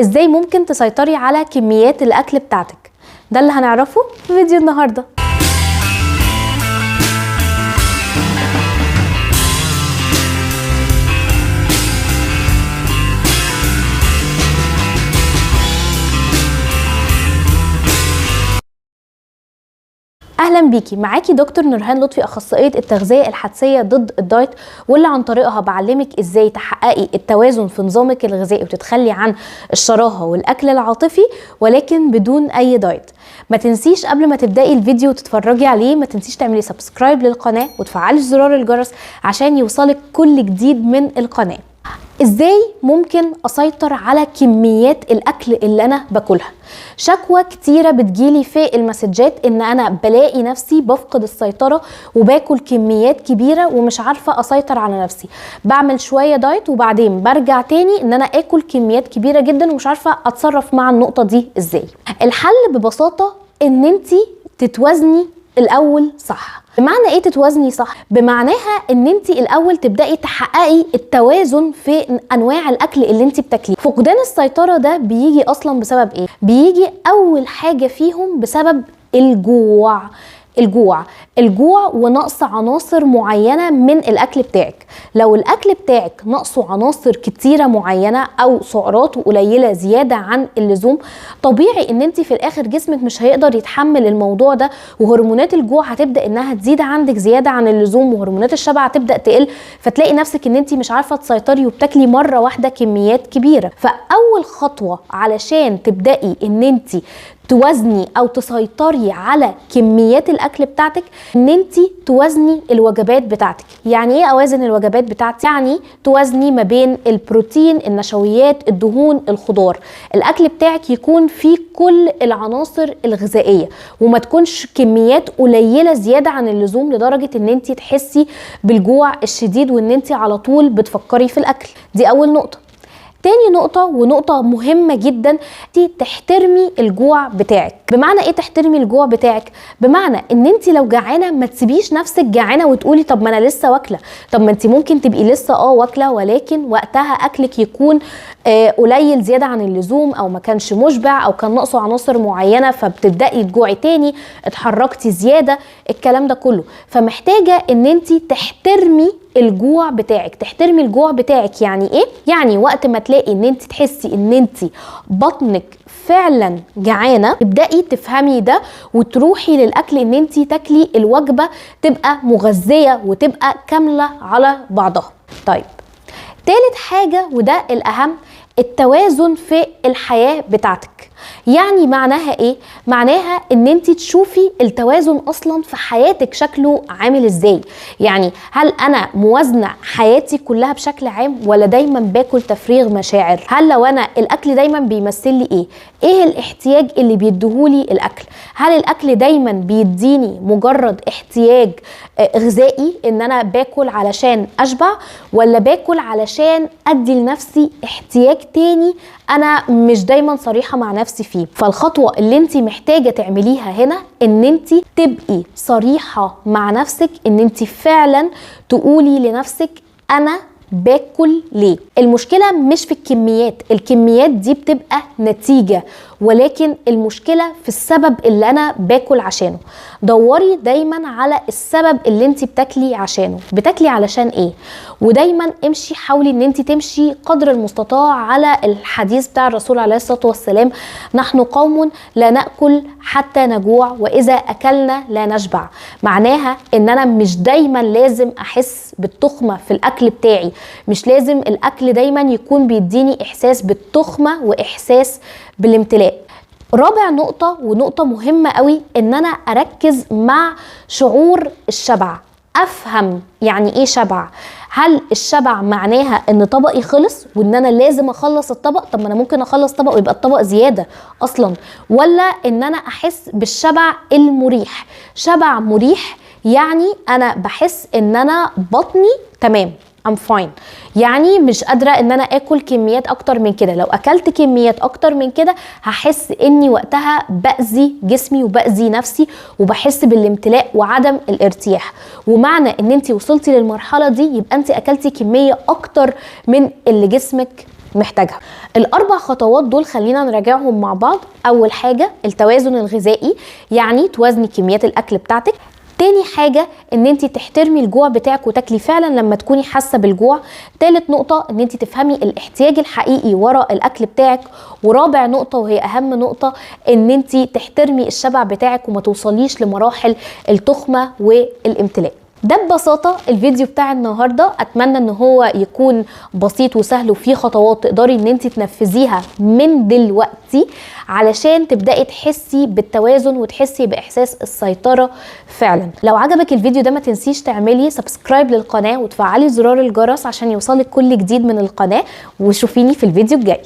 ازاي ممكن تسيطري على كميات الاكل بتاعتك؟ ده اللي هنعرفه في فيديو النهارده. اهلا بيكي، معاكي دكتور نورهان لطفي، اخصائيه التغذيه الحدسيه ضد الدايت، واللي عن طريقها بعلمك ازاي تحققي التوازن في نظامك الغذائي وتتخلي عن الشراهه والاكل العاطفي ولكن بدون اي دايت. ما تنسيش قبل ما تبداي الفيديو وتتفرجي عليه، ما تنسيش تعملي سبسكرايب للقناه وتفعلي زرار الجرس عشان يوصلك كل جديد من القناه. ازاي ممكن اسيطر على كميات الاكل اللي انا باكلها؟ شكوى كتيرة بتجيلي في المسجات ان انا بلاقي نفسي بفقد السيطرة وباكل كميات كبيرة ومش عارفة اسيطر على نفسي، بعمل شوية دايت وبعدين برجع تاني ان انا اكل كميات كبيرة جدا ومش عارفة اتصرف مع النقطة دي ازاي. الحل ببساطة ان انتي تتوازني الاول صح. بمعنى ايه تتوازني صح؟ بمعناها ان انت الاول تبداي تحققي التوازن في انواع الاكل اللي انت بتاكليه. فقدان السيطره ده بيجي اصلا بسبب ايه؟ بيجي اول حاجه فيهم بسبب الجوع. الجوع ونقص عناصر معينة من الأكل بتاعك. لو الأكل بتاعك نقصه عناصر كتيرة معينة أو سعراته قليلة زيادة عن اللزوم، طبيعي ان انت في الآخر جسمك مش هيقدر يتحمل الموضوع ده، وهرمونات الجوع هتبدأ انها تزيد عندك زيادة عن اللزوم، وهرمونات الشبع هتبدأ تقل، فتلاقي نفسك ان انت مش عارفة تسيطري وبتاكلي مرة واحدة كميات كبيرة. فأول خطوة علشان تبدأي ان انت توازني او تسيطري على كميات الاكل بتاعتك ان انت توازني الوجبات بتاعتك. يعني ايه اوازن الوجبات بتاعتي؟ يعني توازني ما بين البروتين، النشويات، الدهون، الخضار. الاكل بتاعك يكون فيه كل العناصر الغذائيه وما تكونش كميات قليله زياده عن اللزوم لدرجه ان انت تحسي بالجوع الشديد وان انت على طول بتفكري في الاكل. دي اول نقطه. تاني نقطة ونقطة مهمة جدا، تحترمي الجوع بتاعك. بمعنى ايه تحترمي الجوع بتاعك؟ بمعنى ان انت لو جعانة ما تسيبيش نفسك جعانة وتقولي طب ما انا لسه واكلة. طب ما انت ممكن تبقي لسه واكلة ولكن وقتها اكلك يكون قليل زيادة عن اللزوم، او ما كانش مشبع، او كان ناقصه عناصر معينة، فبتبدأي تجوعي تاني، اتحركتي زيادة، الكلام ده كله. فمحتاجة ان انت تحترمي الجوع بتاعك. تحترمي الجوع بتاعك يعني ايه؟ يعني وقت ما تلاقي ان انت تحسي ان انت بطنك فعلا جعانه، ابدأي تفهمي ده وتروحي للاكل ان انت تاكلي الوجبه تبقى مغذيه وتبقى كامله على بعضها. طيب، تالت حاجه وده الاهم، التوازن في الحياه بتاعتك. يعني معناها ايه؟ معناها ان انت تشوفي التوازن اصلا في حياتك شكله عامل ازاي. يعني هل انا موازنه حياتي كلها بشكل عام ولا دايما باكل تفريغ مشاعر؟ هل لو انا الاكل دايما بيمثل لي ايه الاحتياج اللي بيديهولي الاكل؟ هل الاكل دايما بيديني مجرد احتياج غذائي ان انا باكل علشان اشبع، ولا باكل علشان ادي لنفسي احتياج تاني انا مش دايما صريحة مع نفسي فيه؟ فالخطوة اللي انت محتاجة تعمليها هنا ان انت تبقي صريحة مع نفسك، ان انت فعلا تقولي لنفسك انا باكل ليه. المشكلة مش في الكميات دي بتبقى نتيجة، ولكن المشكلة في السبب اللي انا باكل عشانه. دوري دايما على السبب اللي انت بتاكلي عشانه، بتاكلي علشان ايه؟ ودايما حاولي ان انت تمشي قدر المستطاع على الحديث بتاع الرسول عليه الصلاة والسلام: نحن قوم لا نأكل حتى نجوع وإذا أكلنا لا نشبع. معناها ان انا مش دايما لازم احس بالتخمة في الاكل بتاعي، مش لازم الاكل دايما يكون بيديني احساس بالتخمة واحساس بالامتلاء. رابع نقطة ونقطة مهمة قوي، ان انا اركز مع شعور الشبع. افهم يعني ايه شبع. هل الشبع معناها ان طبقي خلص وان انا لازم اخلص الطبق؟ طب ما انا ممكن اخلص طبق ويبقى الطبق زيادة اصلا. ولا ان انا احس بالشبع المريح. شبع مريح يعني انا بحس ان انا بطني تمام، I'm fine، يعني مش قادرة ان انا اكل كميات اكتر من كده. لو اكلت كميات اكتر من كده هحس اني وقتها باذي جسمي وباذي نفسي وبحس بالامتلاء وعدم الارتياح. ومعنى ان انت وصلتي للمرحلة دي يبقى انت اكلتي كمية اكتر من اللي جسمك محتاجها. الاربع خطوات دول خلينا نراجعهم مع بعض. اول حاجه التوازن الغذائي، يعني توازني كميات الاكل بتاعتك. تاني حاجة ان انت تحترمي الجوع بتاعك وتاكلي فعلا لما تكوني حاسة بالجوع. تالت نقطة ان انت تفهمي الاحتياج الحقيقي وراء الاكل بتاعك. ورابع نقطة وهي اهم نقطة ان انت تحترمي الشبع بتاعك وما توصليش لمراحل التخمة والامتلاء. ده ببساطة الفيديو بتاع النهاردة. اتمنى ان هو يكون بسيط وسهل وفيه خطوات تقدري ان انت تنفذيها من دلوقتي علشان تبدأي تحسي بالتوازن وتحسي باحساس السيطرة فعلا. لو عجبك الفيديو ده ما تنسيش تعملي سبسكرايب للقناة وتفعلي زرار الجرس عشان يوصلك كل جديد من القناة، وشوفيني في الفيديو الجاي.